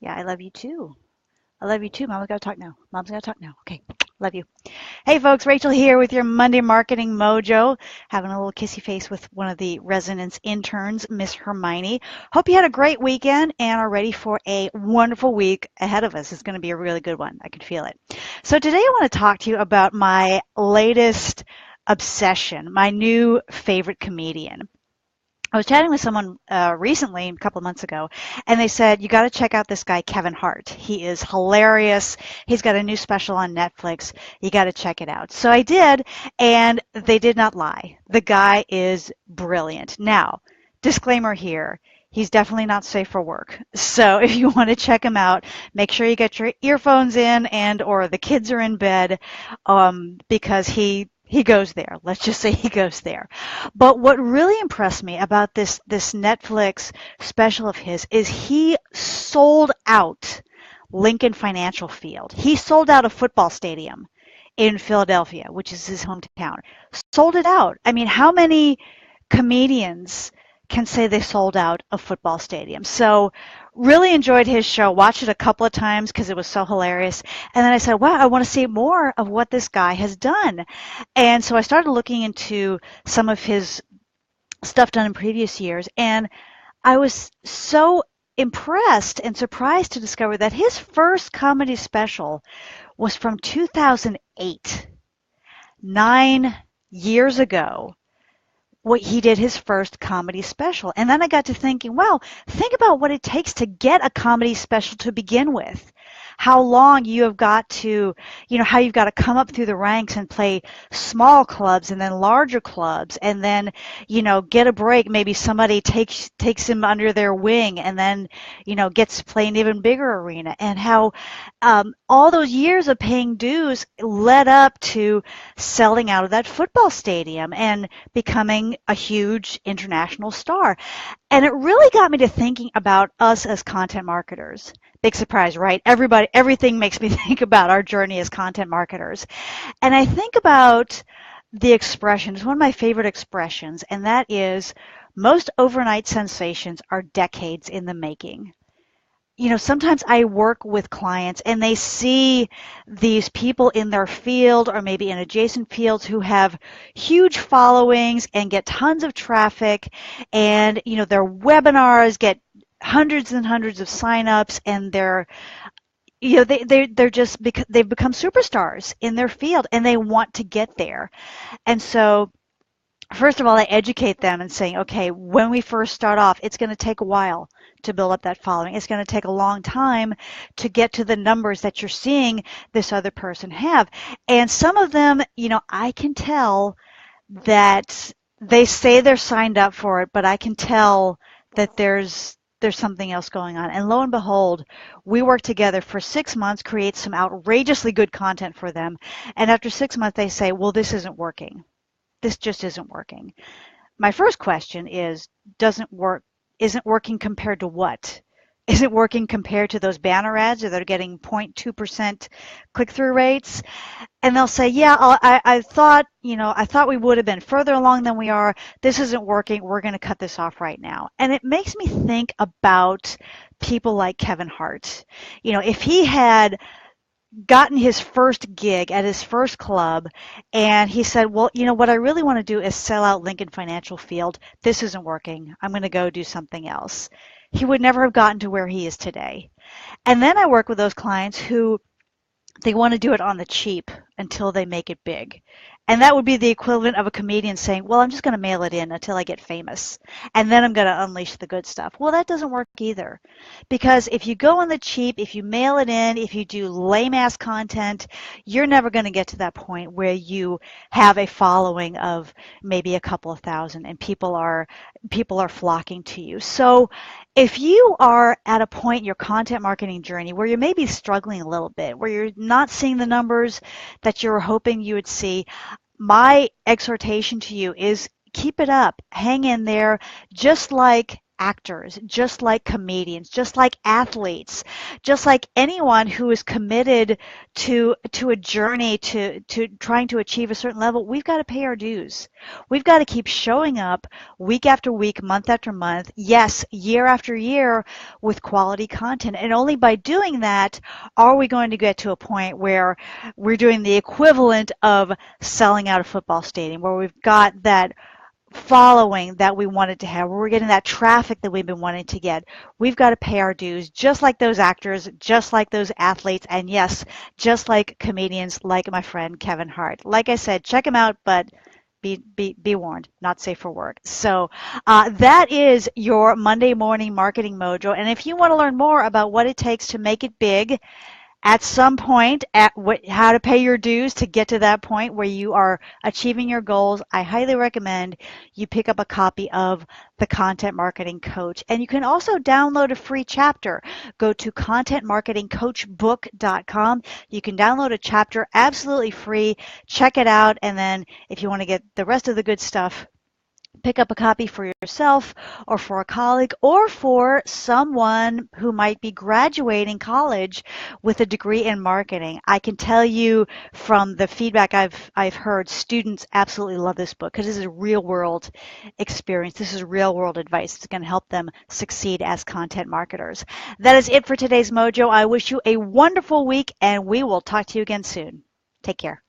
Yeah, I love you too. I love you too. Mama's got to talk now. Mom's got to talk now. Okay. Love you. Hey folks, Rachel here with your Monday Marketing Mojo, having a little kissy face with one of the Resonance interns, Miss Hermione. Hope you had a great weekend and are ready for a wonderful week ahead of us. It's going to be a really good one. I can feel it. So today I want to talk to you about my latest obsession, my new favorite comedian. I was chatting with someone recently, a couple of months ago, and they said, you got to check out this guy, Kevin Hart. He is hilarious. He's got a new special on Netflix. You got to check it out. So I did, and they did not lie. The guy is brilliant. Now, disclaimer here. He's definitely not safe for work. So if you want to check him out, make sure you get your earphones in and or the kids are in bed because he goes there. Let's just say he goes there. But what really impressed me about this Netflix special of his is he sold out Lincoln Financial Field. He sold out a football stadium in Philadelphia, which is his hometown. Sold it out. I mean, how many comedians can say they sold out a football stadium? So really enjoyed his show. Watched it a couple of times because it was so hilarious. And then I said, wow, I want to see more of what this guy has done. And so I started looking into some of his stuff done in previous years. And I was so impressed and surprised to discover that his first comedy special was from 2008, 9 years ago. What he did his first comedy special. And then I got to thinking, wow, think about what it takes to get a comedy special to begin with. How long you have got to, how you've got to come up through the ranks and play small clubs and then larger clubs and then, get a break. Maybe somebody takes him under their wing and then, gets to play an even bigger arena, and how all those years of paying dues led up to selling out of that football stadium and becoming a huge international star. And it really got me to thinking about us as content marketers. Big surprise, right? Everything makes me think about our journey as content marketers. And I think about the expression, it's one of my favorite expressions, and that is most overnight sensations are decades in the making. Sometimes I work with clients and they see these people in their field or maybe in adjacent fields who have huge followings and get tons of traffic, and their webinars get hundreds and hundreds of signups, and they're just because they've become superstars in their field and they want to get there. And so first of all, I educate them and saying, okay, when we first start off, it's going to take a while to build up that following. It's going to take a long time to get to the numbers that you're seeing this other person have. And some of them, I can tell that they say they're signed up for it, but I can tell that there's something else going on. And lo and behold, we work together for 6 months, create some outrageously good content for them. And after 6 months, they say, well, this isn't working. This just isn't working. My first question is, isn't working compared to what? Isn't working compared to those banner ads that are getting 0.2% click-through rates? And they'll say, yeah, I thought we would have been further along than we are. This isn't working. We're going to cut this off right now. And it makes me think about people like Kevin Hart. If he had gotten his first gig at his first club and he said, well, what I really want to do is sell out Lincoln Financial Field. This isn't working. I'm going to go do something else. He would never have gotten to where he is today. And then I work with those clients who they want to do it on the cheap until they make it big. And that would be the equivalent of a comedian saying, well, I'm just going to mail it in until I get famous, and then I'm going to unleash the good stuff. Well, that doesn't work either. Because if you go on the cheap, if you mail it in, if you do lame-ass content, you're never going to get to that point where you have a following of maybe a couple of thousand and people are flocking to you. So if you are at a point in your content marketing journey where you're maybe struggling a little bit, where you're not seeing the numbers that you were hoping you would see, my exhortation to you is keep it up, hang in there, just like actors, just like comedians, just like athletes, just like anyone who is committed to a journey to trying to achieve a certain level. We've got to pay our dues. We've got to keep showing up week after week, month after month, yes, year after year with quality content. And only by doing that are we going to get to a point where we're doing the equivalent of selling out a football stadium, where we've got that following that we wanted to have, where we're getting that traffic that we've been wanting to get. We've got to pay our dues, just like those actors, just like those athletes, and yes, just like comedians like my friend Kevin Hart. Like I said, check him out, but be warned, not safe for work. So that is your Monday morning marketing mojo. And if you want to learn more about what it takes to make it big, at some point how to pay your dues to get to that point where you are achieving your goals, I highly recommend you pick up a copy of the Content Marketing Coach. And you can also download a free chapter. Go to contentmarketingcoachbook.com. You can download a chapter absolutely free. Check it out. And then if you want to get the rest of the good stuff, pick up a copy for yourself or for a colleague or for someone who might be graduating college with a degree in marketing. I can tell you from the feedback I've heard, students absolutely love this book because this is a real world experience. This is real world advice. It's going to help them succeed as content marketers. That is it for today's Mojo. I wish you a wonderful week and we will talk to you again soon. Take care.